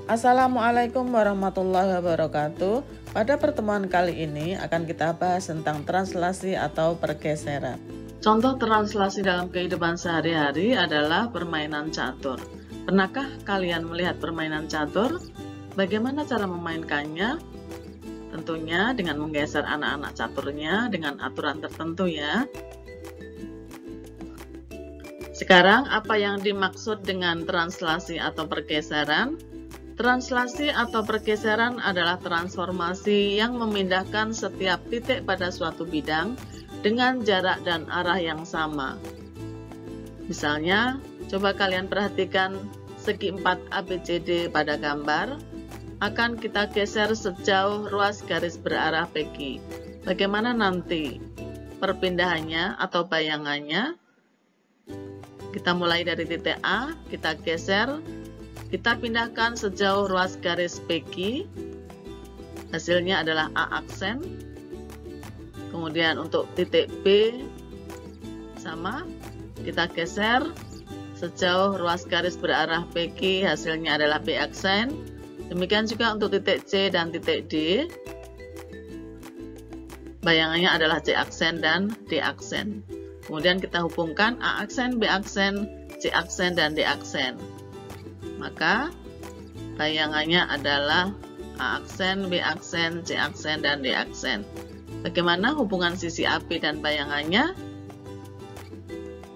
Assalamualaikum warahmatullahi wabarakatuh. Pada pertemuan kali ini akan kita bahas tentang translasi atau pergeseran. Contoh translasi dalam kehidupan sehari-hari adalah permainan catur. Pernahkah kalian melihat permainan catur? Bagaimana cara memainkannya? Tentunya dengan menggeser anak-anak caturnya dengan aturan tertentu ya. Sekarang apa yang dimaksud dengan translasi atau pergeseran? Translasi atau pergeseran adalah transformasi yang memindahkan setiap titik pada suatu bidang dengan jarak dan arah yang sama. Misalnya, coba kalian perhatikan segi 4 ABCD pada gambar, akan kita geser sejauh ruas garis berarah PQ. Bagaimana nanti perpindahannya atau bayangannya? Kita mulai dari titik A, kita geser, kita pindahkan sejauh ruas garis PQ, hasilnya adalah A aksen. Kemudian untuk titik B, sama, kita geser sejauh ruas garis berarah PQ, hasilnya adalah B aksen. Demikian juga untuk titik C dan titik D, bayangannya adalah C aksen dan D aksen. Kemudian kita hubungkan A aksen, B aksen, C aksen, dan D aksen. Maka bayangannya adalah A aksen, B aksen, C aksen, dan D aksen. Bagaimana hubungan sisi AB dan bayangannya?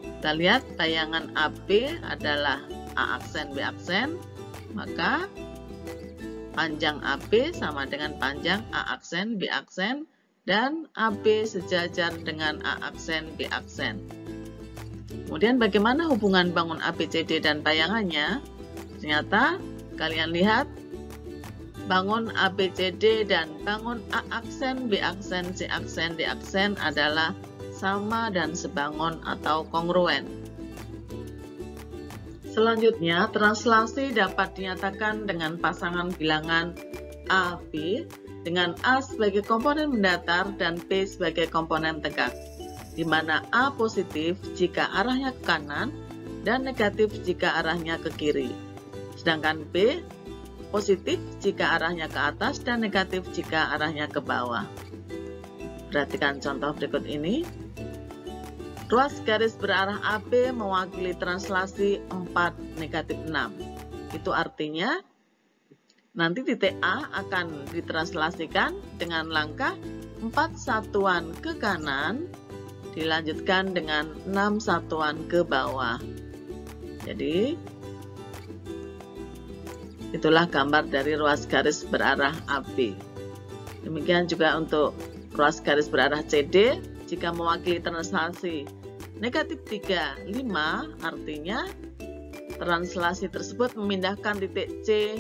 Kita lihat bayangan AB adalah A aksen, B aksen. Maka panjang AB sama dengan panjang A aksen, B aksen, dan AB sejajar dengan A aksen, B aksen. Kemudian bagaimana hubungan bangun ABCD dan bayangannya? Ternyata kalian lihat bangun ABCD dan bangun A aksen, B aksen, C aksen, D aksen adalah sama dan sebangun atau kongruen. Selanjutnya, translasi dapat dinyatakan dengan pasangan bilangan A, B dengan A sebagai komponen mendatar dan B sebagai komponen tegak, di mana A positif jika arahnya ke kanan dan negatif jika arahnya ke kiri. Sedangkan B positif jika arahnya ke atas dan negatif jika arahnya ke bawah. Perhatikan contoh berikut ini. Ruas garis berarah AB mewakili translasi 4 negatif 6. Itu artinya nanti titik A akan ditranslasikan dengan langkah 4 satuan ke kanan dilanjutkan dengan 6 satuan ke bawah. Jadi itulah gambar dari ruas garis berarah AB. Demikian juga untuk ruas garis berarah CD, jika mewakili translasi negatif 3, 5, artinya translasi tersebut memindahkan titik C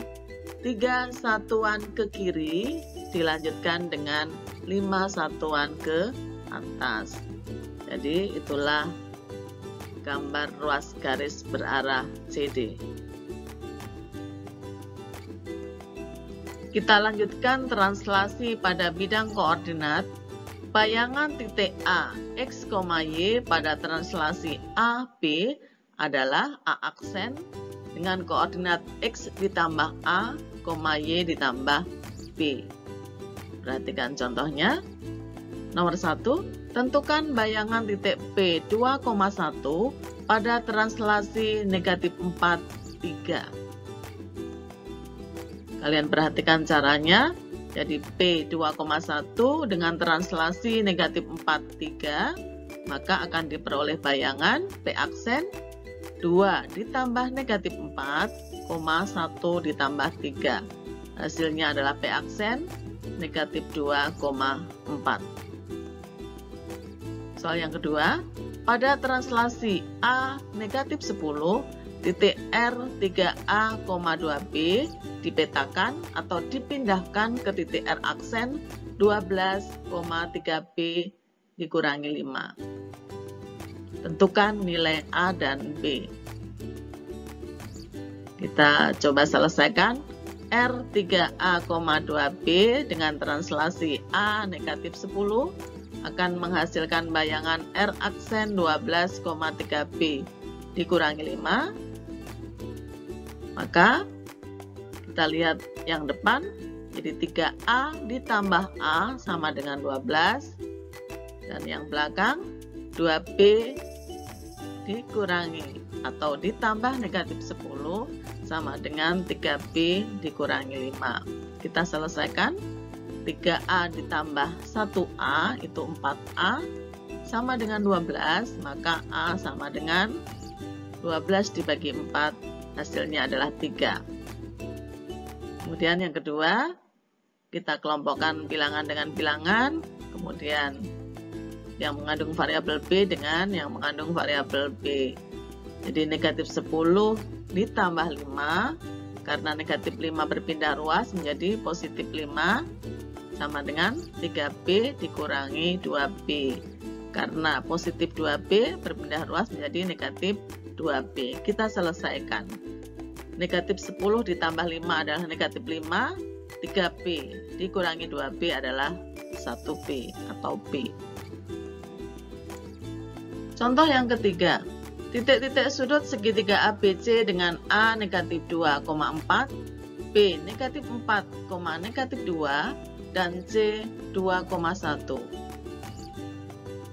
3 satuan ke kiri, dilanjutkan dengan 5 satuan ke atas. Jadi itulah gambar ruas garis berarah CD. Kita lanjutkan translasi pada bidang koordinat. Bayangan titik A, X, Y pada translasi A, B adalah A aksen dengan koordinat X ditambah A, Y ditambah B. Perhatikan contohnya. Nomor 1, tentukan bayangan titik P 2,1 pada translasi negatif 4, 3. Kalian perhatikan caranya. Jadi P 2,1 dengan translasi negatif 4, 3, maka akan diperoleh bayangan P aksen 2 ditambah negatif 4, 1 ditambah 3. Hasilnya adalah P aksen negatif 2,4. Soal yang kedua, pada translasi A negatif 10, titik R 3A,2B dipetakan atau dipindahkan ke titik R aksen 12,3B dikurangi 5. Tentukan nilai A dan B. Kita coba selesaikan. R 3A,2B dengan translasi A negatif 10 akan menghasilkan bayangan R aksen 12,3B dikurangi 5. Maka kita lihat yang depan, jadi 3A ditambah A sama dengan 12, dan yang belakang 2B dikurangi atau ditambah negatif 10 sama dengan 3B dikurangi 5. Kita selesaikan. 3A ditambah 1A itu 4A sama dengan 12, maka A sama dengan 12 dibagi 4, hasilnya adalah 3. Kemudian yang kedua, kita kelompokkan bilangan dengan bilangan, kemudian yang mengandung variabel B dengan yang mengandung variabel B. Jadi negatif 10 ditambah 5, karena negatif 5 berpindah ruas menjadi positif 5, sama dengan 3B dikurangi 2B. Karena positif 2B berpindah ruas menjadi negatif 2B. Kita selesaikan. Negatif 10 ditambah 5 adalah negatif 5, 3B dikurangi 2B adalah 1B atau B. Contoh yang ketiga, titik-titik sudut segitiga ABC dengan A negatif 2,4, B negatif 4, negatif 2, dan C 2,1.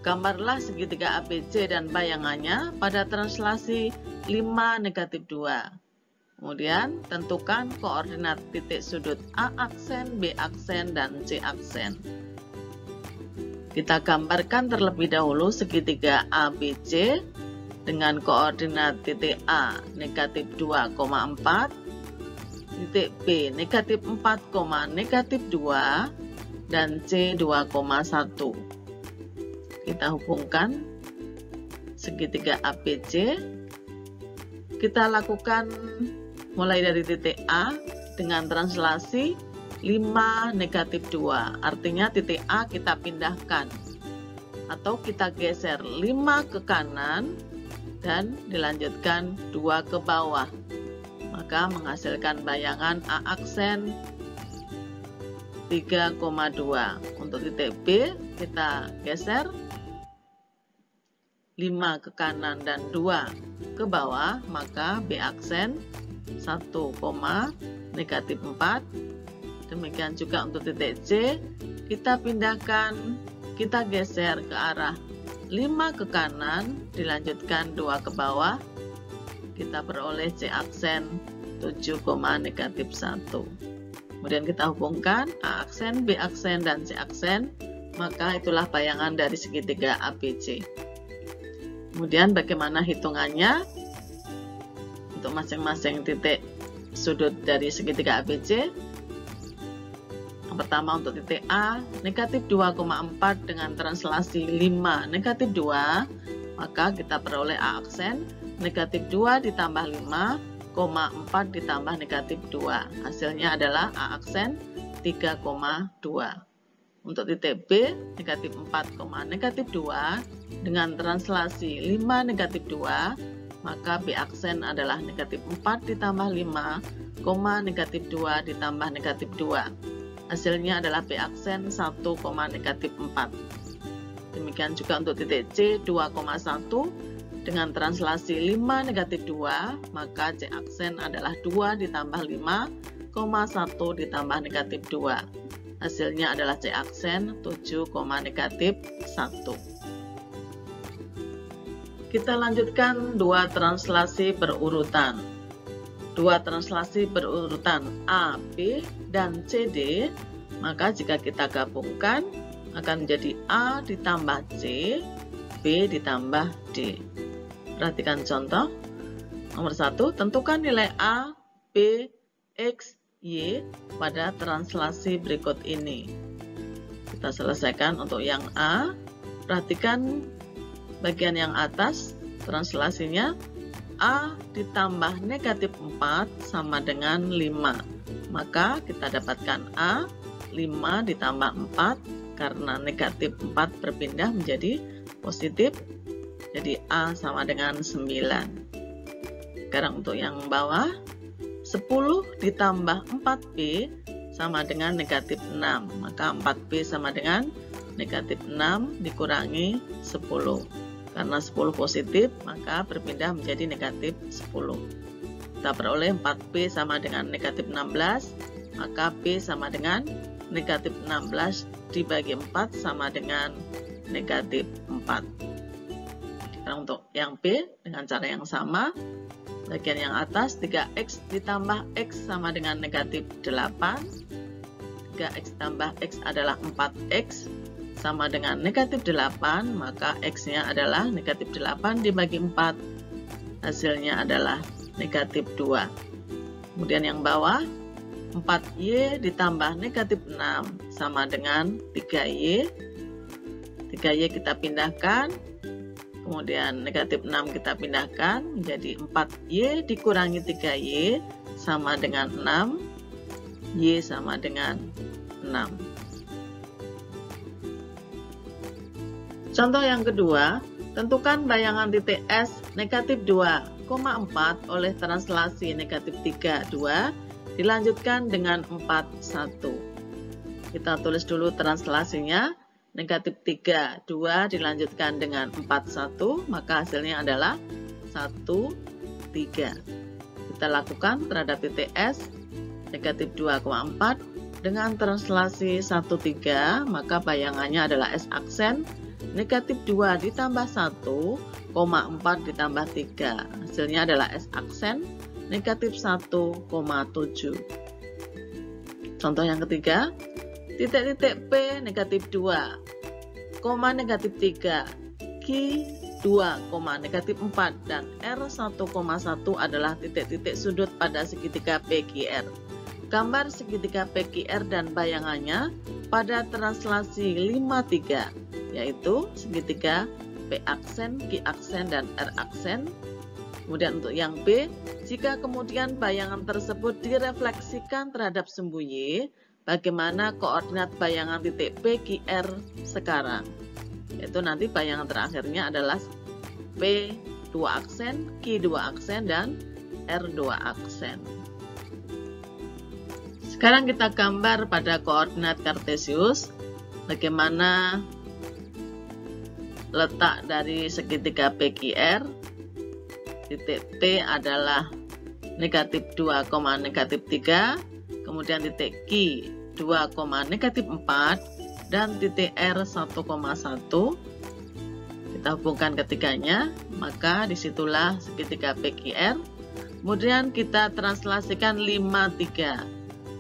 Gambarlah segitiga ABC dan bayangannya pada translasi 5 negatif 2. Kemudian tentukan koordinat titik sudut A aksen, B aksen, dan C aksen. Kita gambarkan terlebih dahulu segitiga ABC dengan koordinat titik A negatif 2,4, titik B negatif 4, negatif 2, dan C 2,1. Kita hubungkan segitiga ABC. Kita lakukan mulai dari titik A dengan translasi 5 negatif 2. Artinya titik A kita pindahkan atau kita geser 5 ke kanan dan dilanjutkan 2 ke bawah. Maka menghasilkan bayangan A aksen 3,2. Untuk titik B kita geser 5 ke kanan dan 2 ke bawah, maka B aksen 1, negatif 4. Demikian juga untuk titik C, kita pindahkan, kita geser ke arah 5 ke kanan, dilanjutkan 2 ke bawah, kita peroleh C aksen 7, negatif 1. Kemudian kita hubungkan A aksen, B aksen, dan C aksen, maka itulah bayangan dari segitiga ABC. Kemudian bagaimana hitungannya? Untuk masing-masing titik sudut dari segitiga ABC. Yang pertama untuk titik A, negatif 2,4 dengan translasi 5 negatif 2, maka kita peroleh A aksen negatif 2 ditambah 5,4 ditambah negatif 2. Hasilnya adalah A aksen 3,2. Untuk titik B, negatif 4, negatif 2 dengan translasi 5 negatif 2, maka B aksen adalah negatif 4 ditambah 5, negatif 2 ditambah negatif 2. Hasilnya adalah B aksen 1, negatif 4. Demikian juga untuk titik C 2,1 dengan translasi 5 negatif 2, maka C aksen adalah 2 ditambah 5, 1 ditambah negatif 2. Hasilnya adalah C aksen 7, negatif 1. Kita lanjutkan dua translasi berurutan. Dua translasi berurutan A, B, dan CD, maka jika kita gabungkan akan menjadi A ditambah C, B ditambah D. Perhatikan contoh. Nomor 1, tentukan nilai A, B, X, Y pada translasi berikut ini. Kita selesaikan untuk yang A. Perhatikan bagian yang atas, translasinya A ditambah negatif 4 sama dengan 5. Maka kita dapatkan A, 5 ditambah 4, karena negatif 4 berpindah menjadi positif, jadi A sama dengan 9. Sekarang untuk yang bawah, 10 ditambah 4B sama dengan negatif 6. Maka 4B sama dengan negatif 6 dikurangi 10. Karena 10 positif, maka berpindah menjadi negatif 10. kita peroleh 4B sama dengan negatif 16, maka B sama dengan negatif 16 dibagi 4 sama dengan negatif 4. Sekarang untuk yang B dengan cara yang sama, bagian yang atas 3X ditambah X sama dengan negatif 8, 3X tambah X adalah 4X sama dengan negatif 8, maka X-nya adalah negatif 8 dibagi 4, hasilnya adalah negatif 2. Kemudian yang bawah 4Y ditambah negatif 6 sama dengan 3Y. 3Y kita pindahkan, kemudian negatif 6 kita pindahkan menjadi 4Y dikurangi 3Y sama dengan 6, Y sama dengan 6. Contoh yang kedua, tentukan bayangan titik S negatif 2,4 oleh translasi negatif 3, 2 dilanjutkan dengan 4, 1. Kita tulis dulu translasinya, negatif 3, 2 dilanjutkan dengan 4, 1, maka hasilnya adalah 1, 3. Kita lakukan terhadap titik S negatif 2,4 dengan translasi 1, 3, maka bayangannya adalah S aksen negatif 2 ditambah 1,4 ditambah 3. Hasilnya adalah S aksen negatif 1,7. Contoh yang ketiga, titik-titik P negatif 2, negatif 3, Q 2, negatif 4, dan R 1,1 adalah titik-titik sudut pada segitiga PQR. Gambar segitiga PQR dan bayangannya pada translasi 5, 3, yaitu segitiga P aksen, Q aksen, dan R aksen. Kemudian untuk yang B, jika kemudian bayangan tersebut direfleksikan terhadap sumbu Y, bagaimana koordinat bayangan titik P, Q, R sekarang? Yaitu nanti bayangan terakhirnya adalah P 2 aksen, Q 2 aksen, dan R 2 aksen. Sekarang kita gambar pada koordinat Kartesius, bagaimana letak dari segitiga PQR. Titik P adalah negatif 2, negatif 3, kemudian titik Q 2, negatif 4, dan titik R 1,1. Kita hubungkan ketiganya, maka disitulah segitiga PQR. Kemudian kita translasikan 5, 3.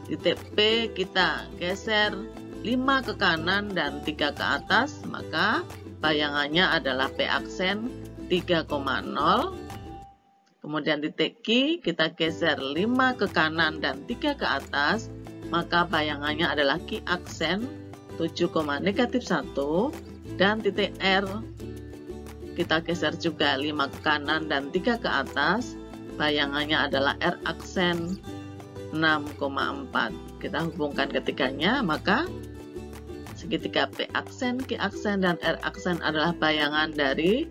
Titik P kita geser 5 ke kanan dan 3 ke atas, maka bayangannya adalah P aksen 3,0. Kemudian titik Q kita geser 5 ke kanan dan 3 ke atas, maka bayangannya adalah Q aksen 7, negatif 1. Dan titik R kita geser juga 5 ke kanan dan 3 ke atas, bayangannya adalah R aksen 6,4. Kita hubungkan ketiganya, maka segitiga P aksen, Q aksen, dan R aksen adalah bayangan dari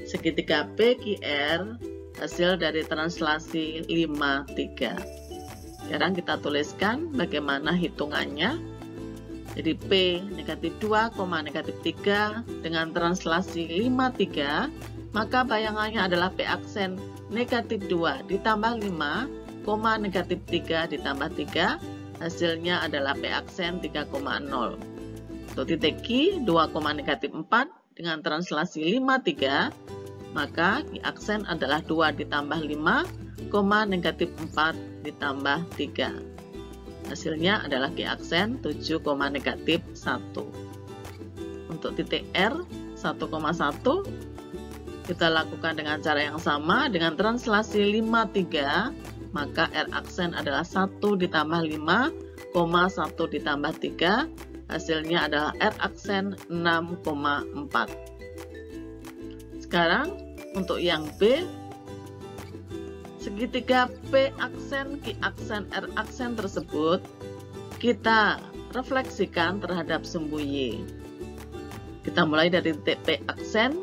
segitiga PQR hasil dari translasi 5, 3. Sekarang kita tuliskan bagaimana hitungannya. Jadi P negatif 2, negatif 3 dengan translasi 5, 3, maka bayangannya adalah P aksen negatif 2 ditambah 5, negatif 3 ditambah 3, hasilnya adalah P aksen 3,0. Untuk titik Q 2, negatif 4 dengan translasi 5, 3, maka Q aksen adalah 2 ditambah 5, negatif 4 ditambah 3. Hasilnya adalah Q aksen 7, negatif 1. Untuk titik R 1,1 kita lakukan dengan cara yang sama dengan translasi 5, 3, maka R aksen adalah 1 ditambah 5, 1 ditambah 3, hasilnya adalah R aksen 6,4. Sekarang untuk yang B, segitiga P aksen, Q aksen, R aksen tersebut kita refleksikan terhadap sumbu Y. Kita mulai dari titik P aksen,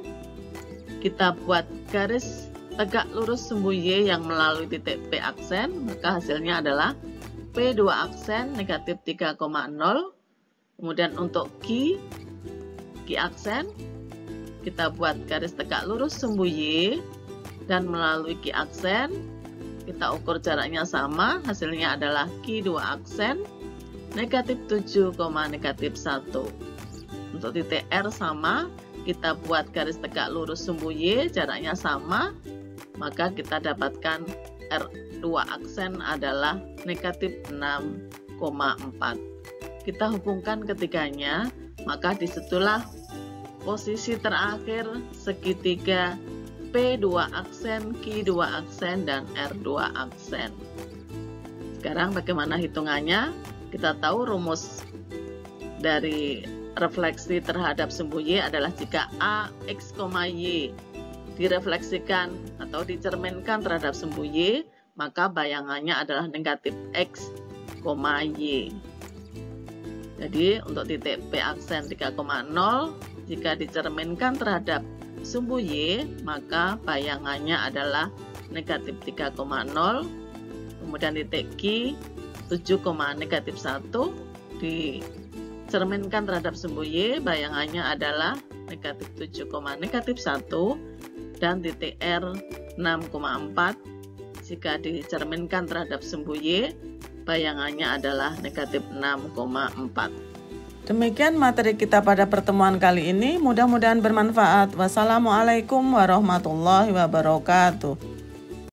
kita buat garis tegak lurus sumbu Y yang melalui titik P aksen, maka hasilnya adalah P2 aksen negatif 3,0. Kemudian untuk Q aksen, kita buat garis tegak lurus sumbu Y dan melalui Q aksen, kita ukur jaraknya sama, hasilnya adalah Q2 aksen, negatif 7, negatif 1. Untuk titik R sama, kita buat garis tegak lurus sumbu Y, jaraknya sama, maka kita dapatkan R2 aksen adalah negatif 6,4. Kita hubungkan ketiganya, maka disitulah posisi terakhir segitiga P2 aksen, Q2 aksen, dan R2 aksen. Sekarang bagaimana hitungannya? Kita tahu rumus dari refleksi terhadap sumbu Y adalah jika A, X, Y direfleksikan atau dicerminkan terhadap sumbu Y, maka bayangannya adalah negatif X, Y. Jadi untuk titik P aksen 3,0, jika dicerminkan terhadap sumbu Y, maka bayangannya adalah negatif 3,0. Kemudian titik Q 7, negatif 1 dicerminkan terhadap sumbu Y, bayangannya adalah negatif 7, negatif 1. Dan titik R 6,4 jika dicerminkan terhadap sumbu Y, bayangannya adalah negatif 6,4. Demikian materi kita pada pertemuan kali ini, mudah-mudahan bermanfaat. Wassalamualaikum warahmatullahi wabarakatuh.